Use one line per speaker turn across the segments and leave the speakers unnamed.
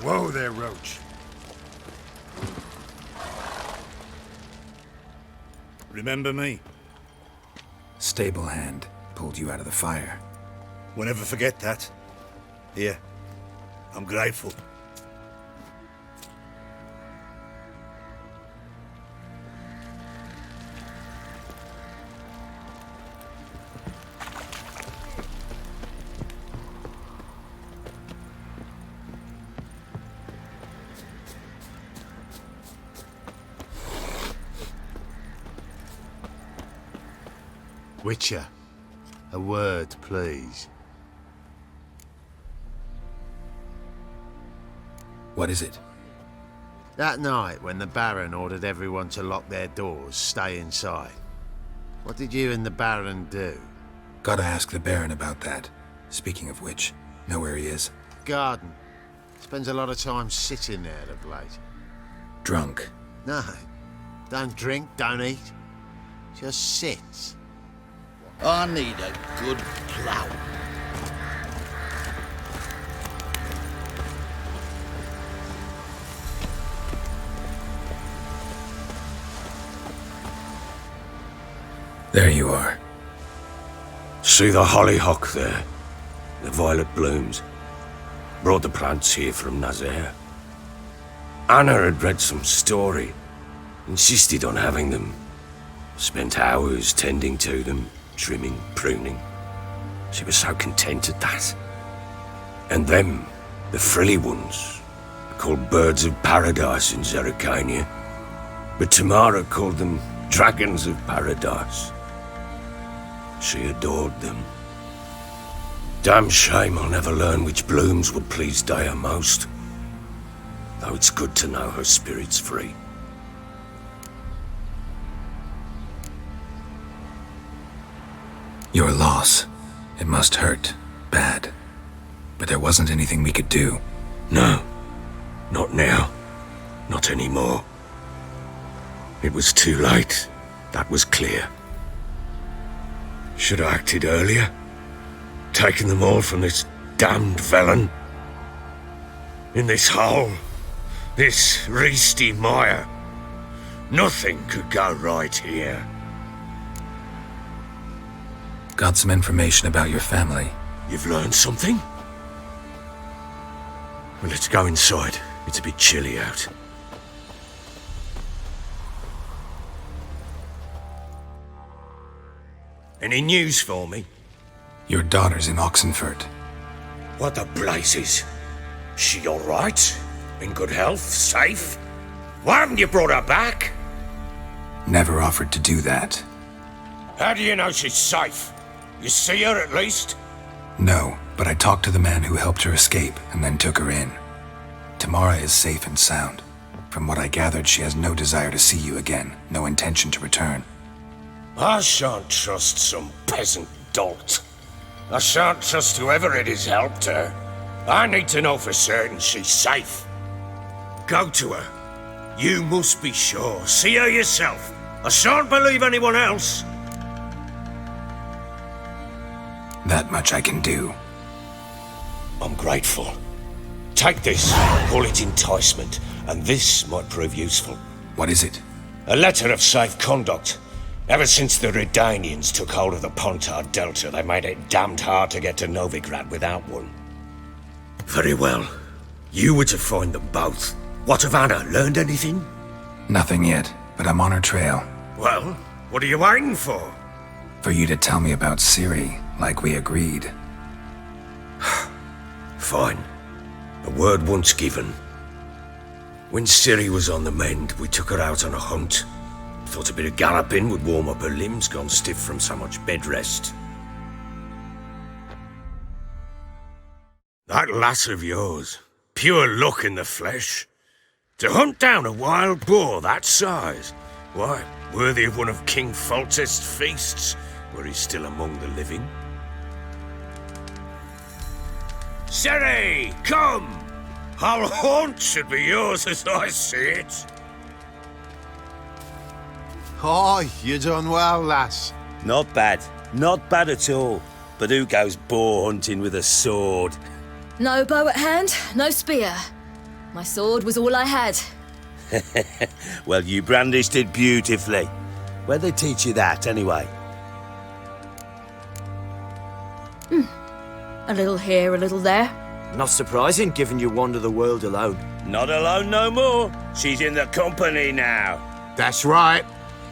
Whoa there, Roach. Remember me?
Stable hand pulled you out of the fire.
We'll never forget that. Here, I'm grateful.
Witcher, a word, please.
What is it?
That night when the Baron ordered everyone to lock their doors, stay inside. What did you and the Baron do?
Gotta ask the Baron about that. Speaking of which, know where he is?
Garden. Spends a lot of time sitting there of late.
Drunk.
No. Don't drink, don't eat. Just sits.
I need a good plough.
There you are.
See the hollyhock there? The violet blooms. Brought the plants here from Nazaire. Anna had read some story. Insisted on having them. Spent hours tending to them. Trimming, pruning. She was so content at that. And them, the frilly ones, called birds of paradise in Zerrikania. But Tamara called them dragons of paradise. She adored them. Damn shame I'll never learn which blooms would please Dea most. Though it's good to know her spirit's free.
Your loss. It must hurt. Bad. But there wasn't anything we could do.
No. Not now. Not anymore. It was too late. That was clear. Should have acted earlier. Taken them all from this damned Velen. In this hole. This reesty mire. Nothing could go right here.
Got some information about your family.
You've learned something? Well, let's go inside. It's a bit chilly out. Any news for me?
Your daughter's in Oxenfurt.
What the blazes? She all right? In good health? Safe? Why haven't you brought her back?
Never offered to do that.
How do you know she's safe? You see her at least?
No, but I talked to the man who helped her escape and then took her in. Tamara is safe and sound. From what I gathered, she has no desire to see you again, no intention to return.
I shan't trust some peasant dolt. I shan't trust whoever it is helped her. I need to know for certain she's safe. Go to her. You must be sure. See her yourself. I shan't believe anyone else.
That much I can do.
I'm grateful. Take this, call it enticement, and this might prove useful.
What is it?
A letter of safe conduct. Ever since the Redanians took hold of the Pontar Delta, they made it damned hard to get to Novigrad without one. Very well. You were to find them both. What of Anna? Learned anything?
Nothing yet, but I'm on her trail.
Well, what are you waiting for?
For you to tell me about Ciri, like we agreed.
Fine. A word once given. When Ciri was on the mend, we took her out on a hunt. Thought a bit of galloping would warm up her limbs, gone stiff from so much bed rest. That lass of yours, pure luck in the flesh. To hunt down a wild boar that size, why, worthy of one of King Foltest's feasts, were he still among the living. Ciri, come! Whole haunt should be yours as I see it.
Oh, you done well, lass.
Not bad. Not bad at all. But who goes boar hunting with a sword?
No bow at hand, no spear. My sword was all I had.
Well, you brandished it beautifully. Where'd they teach you that, anyway?
A little here, a little there.
Not surprising, given you wander the world alone.
Not alone no more. She's in the company now.
That's right.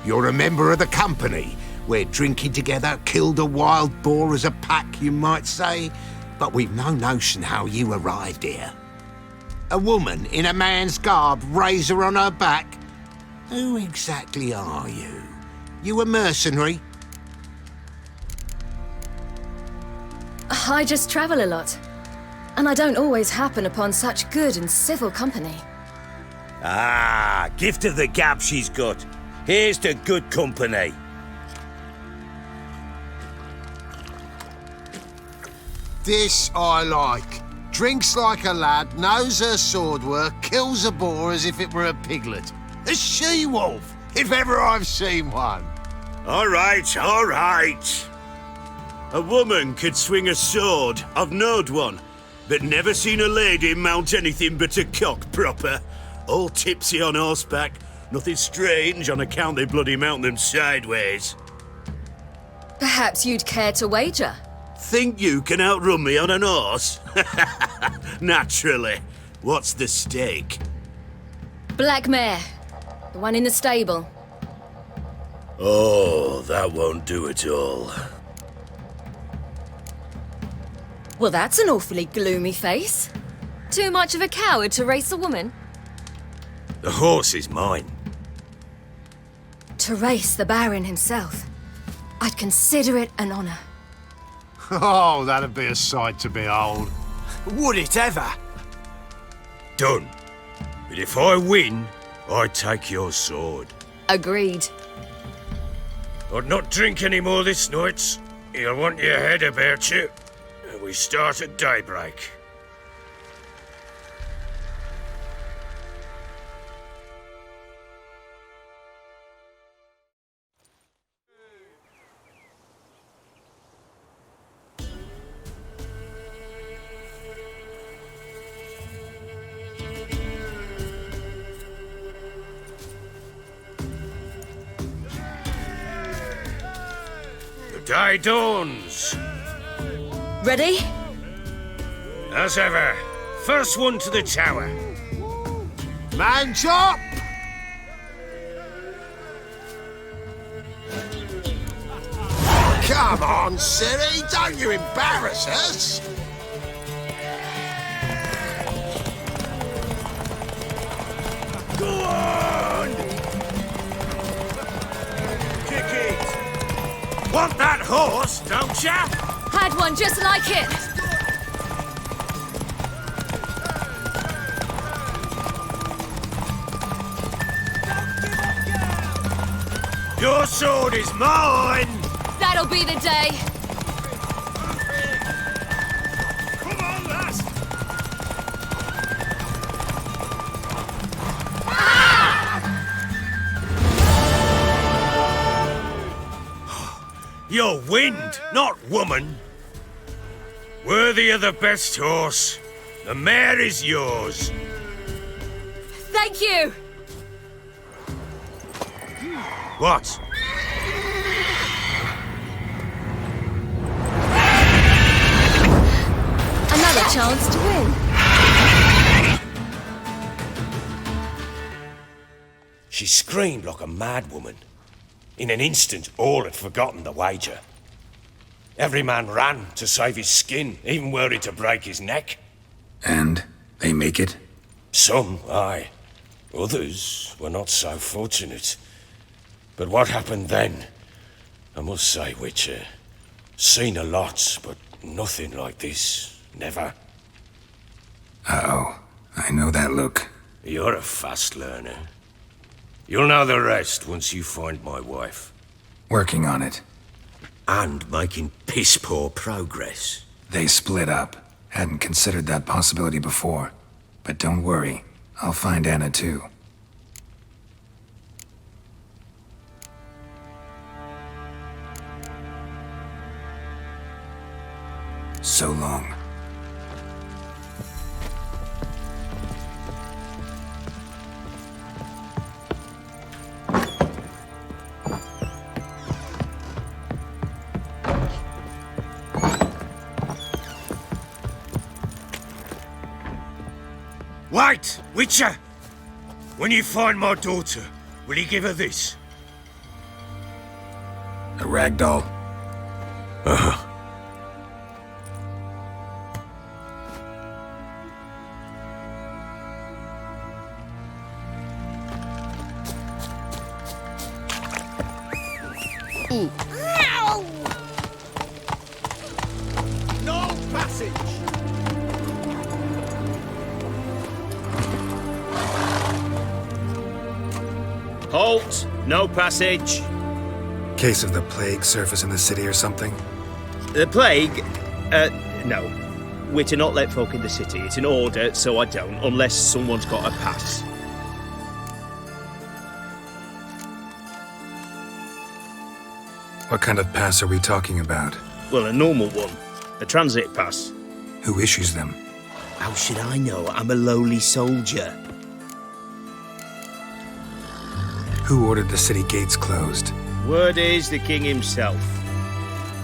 You're a member of the company. We're drinking together, killed a wild boar as a pack, you might say. But we've no notion how you arrived here. A woman in a man's garb, razor on her back. Who exactly are you? You a mercenary?
I just travel a lot. And I don't always happen upon such good and civil company.
Ah, gift of the gab she's got. Here's to good company.
This I like. Drinks like a lad, knows her sword work, kills a boar as if it were a piglet. A she-wolf, if ever I've seen one.
All right, all right. A woman could swing a sword. I've knowed one. But never seen a lady mount anything but a cock proper. All tipsy on horseback. Nothing strange on account they bloody mount them sideways.
Perhaps you'd care to wager?
Think you can outrun me on an horse? Naturally. What's the stake?
Black mare. The one in the stable.
Oh, that won't do at all.
Well, that's an awfully gloomy face. Too much of a coward to race a woman?
The horse is mine.
To race the Baron himself. I'd consider it an honor.
Oh, that'd be a sight to behold.
Would it ever?
Done. But if I win, I take your sword.
Agreed.
I'd not drink any more this night. You'll want your head about you. We start at daybreak. The day dawns.
Ready?
As ever, first one to the tower.
Man chop! Come on, Ciri, don't you embarrass us!
Go on!
Kick it! Want that horse, don't ya?
Had one just like it.
Your sword is mine!
That'll be the day.
Come on, lass! You're wind, not woman. Worthy of the best horse. The mare is yours.
Thank you.
What?
Another chance to win.
She screamed like a madwoman. In an instant, all had forgotten the wager. Every man ran to save his skin, even were it to break his neck.
And they make it?
Some, aye. Others were not so fortunate. But what happened then? I must say, Witcher, seen a lot, but nothing like this. Never.
Uh-oh. I know that look.
You're a fast learner. You'll know the rest once you find my wife.
Working on it.
And making piss-poor progress.
They split up. Hadn't considered that possibility before. But don't worry. I'll find Anna too. So long.
Wait, Witcher! When you find my daughter, will you give her this?
A rag doll?
Uh-huh.
No passage!
Halt! No passage!
Case of the plague surface in the city or something?
The plague? No. We're to not let folk in the city. It's an order, so I don't, unless someone's got a pass.
What kind of pass are we talking about?
Well, a normal one. A transit pass.
Who issues them?
How should I know? I'm a lowly soldier.
Who ordered the city gates closed?
Word is the king himself.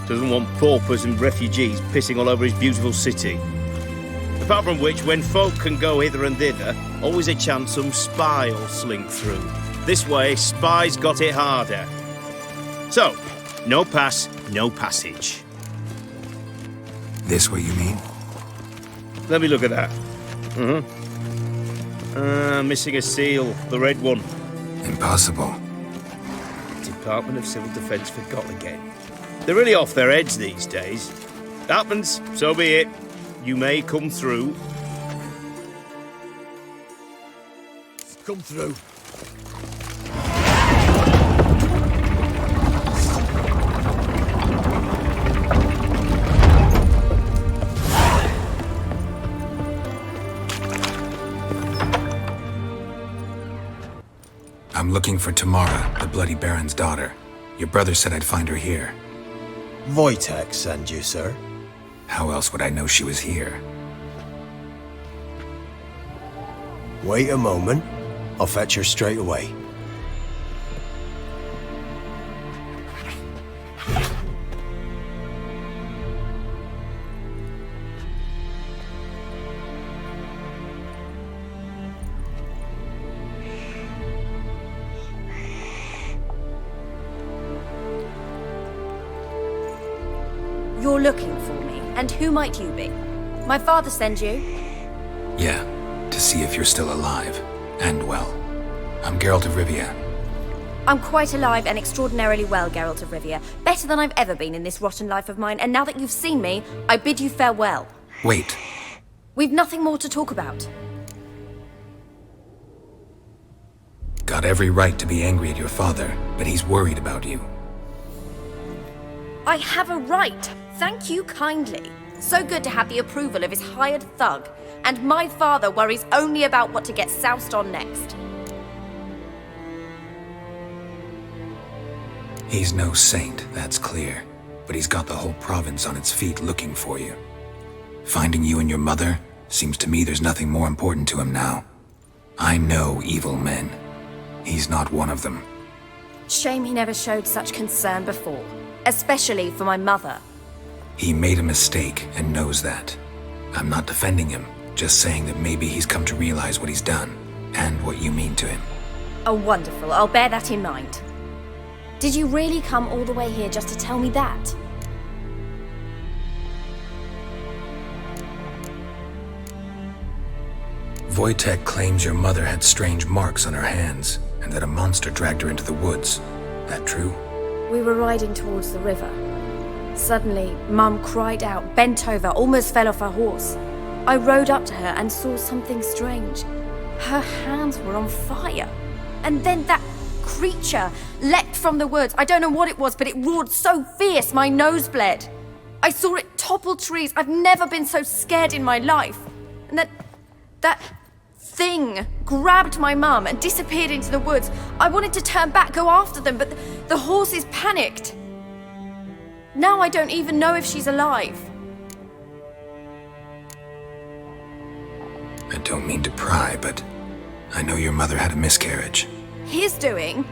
Doesn't want paupers and refugees pissing all over his beautiful city. Apart from which, when folk can go hither and thither, always a chance some spy will slink through. This way, spies got it harder. So, no pass, no passage.
This what you mean?
Let me look at that. Missing a seal, the red one.
Impossible.
Department of Civil Defence forgot again. They're really off their heads these days. Happens, so be it. You may come through.
Come through.
I'm looking for Tamara, the Bloody Baron's daughter. Your brother said I'd find her here.
Wojtek sent you, sir.
How else would I know she was here?
Wait a moment. I'll fetch her straight away.
You're looking for me, and who might you be? My father sent you?
Yeah, to see if you're still alive. And well. I'm Geralt of Rivia.
I'm quite alive and extraordinarily well, Geralt of Rivia. Better than I've ever been in this rotten life of mine, and now that you've seen me, I bid you farewell.
Wait.
We've nothing more to talk about.
Got every right to be angry at your father, but he's worried about you.
I have a right. Thank you kindly. So good to have the approval of his hired thug. And my father worries only about what to get soused on next.
He's no saint, that's clear. But he's got the whole province on its feet looking for you. Finding you and your mother, seems to me there's nothing more important to him now. I know evil men. He's not one of them.
Shame he never showed such concern before. Especially for my mother.
He made a mistake and knows that. I'm not defending him, just saying that maybe he's come to realize what he's done, and what you mean to him.
Oh, wonderful. I'll bear that in mind. Did you really come all the way here just to tell me that?
Wojtek claims your mother had strange marks on her hands, and that a monster dragged her into the woods. That true?
We were riding towards the river. Suddenly, Mum cried out, bent over, almost fell off her horse. I rode up to her and saw something strange. Her hands were on fire. And then that creature leapt from the woods. I don't know what it was, but it roared so fierce my nose bled. I saw it topple trees. I've never been so scared in my life. And that thing grabbed my mum and disappeared into the woods. I wanted to turn back, go after them, but the horses panicked. Now I don't even know if she's alive.
I don't mean to pry, but I know your mother had a miscarriage.
His doing?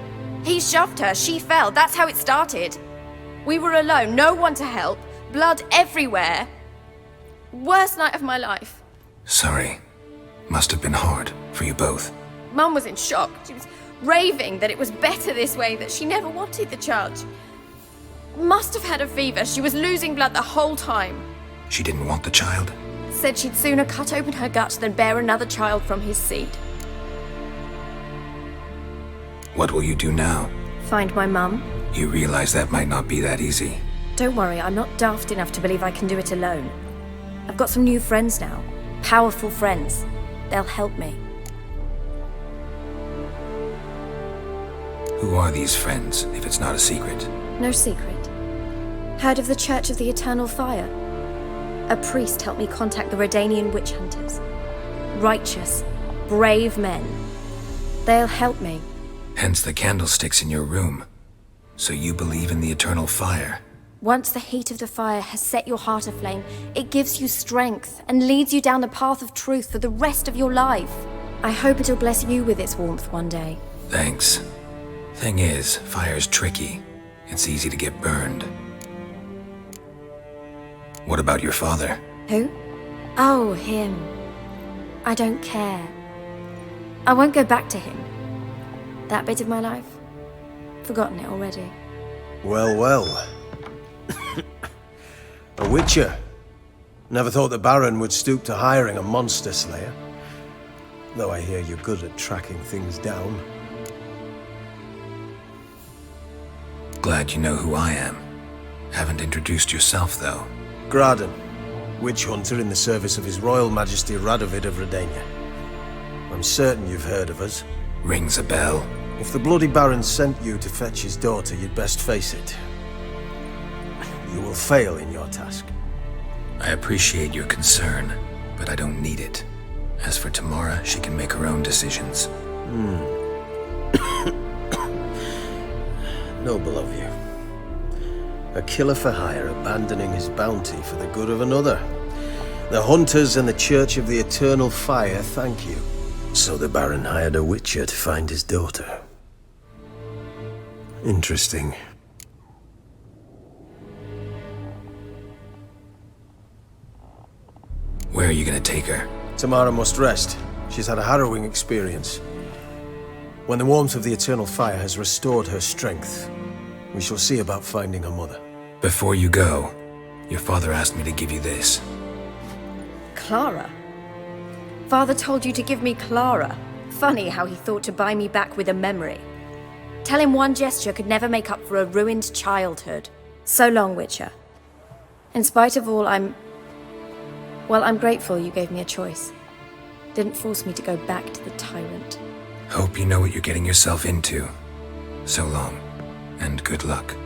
He shoved her, she fell, that's how it started. We were alone, no one to help, blood everywhere. Worst night of my life.
Sorry. Must have been hard for you both.
Mum was in shock. She was raving that it was better this way, that she never wanted the child. She must have had a fever. She was losing blood the whole time.
She didn't want the child?
Said she'd sooner cut open her gut than bear another child from his seed.
What will you do now?
Find my mum.
You realize that might not be that easy.
Don't worry, I'm not daft enough to believe I can do it alone. I've got some new friends now. Powerful friends. They'll help me.
Who are these friends, if it's not a secret?
No secret. Heard of the Church of the Eternal Fire? A priest helped me contact the Redanian witch hunters. Righteous, brave men. They'll help me.
Hence the candlesticks in your room. So you believe in the eternal fire?
Once the heat of the fire has set your heart aflame, it gives you strength and leads you down the path of truth for the rest of your life. I hope it'll bless you with its warmth one day.
Thanks. Thing is, fire's tricky. It's easy to get burned. What about your father?
Who? Oh, him. I don't care. I won't go back to him. That bit of my life? Forgotten it already.
Well, well. A witcher. Never thought the Baron would stoop to hiring a monster slayer. Though I hear you're good at tracking things down.
Glad you know who I am. Haven't introduced yourself, though.
Graden, witch hunter in the service of His Royal Majesty Radovid of Redania. I'm certain you've heard of us.
Rings a bell.
If the Bloody Baron sent you to fetch his daughter, you'd best face it. You will fail in your task.
I appreciate your concern, but I don't need it. As for Tamara, she can make her own decisions.
Noble of you. A killer for hire abandoning his bounty for the good of another. The hunters and the Church of the Eternal Fire thank you. So the Baron hired a witcher to find his daughter. Interesting.
Where are you gonna take her?
Tamara must rest. She's had a harrowing experience. When the warmth of the Eternal Fire has restored her strength, we shall see about finding her mother.
Before you go, your father asked me to give you this.
Clara? Father told you to give me Clara. Funny how he thought to buy me back with a memory. Tell him one gesture could never make up for a ruined childhood. So long, Witcher. In spite of all, I'm grateful you gave me a choice. Didn't force me to go back to the tyrant.
Hope you know what you're getting yourself into. So long, and good luck.